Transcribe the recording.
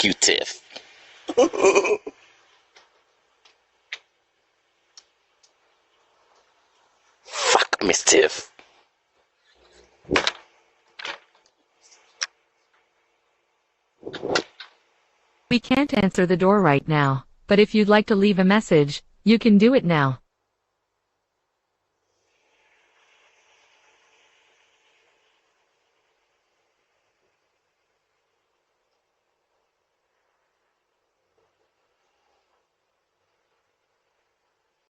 Fuck you, Tiff. Fuck Miss Tiff. We can't answer the door right now, but if you'd like to leave a message, you can do it now.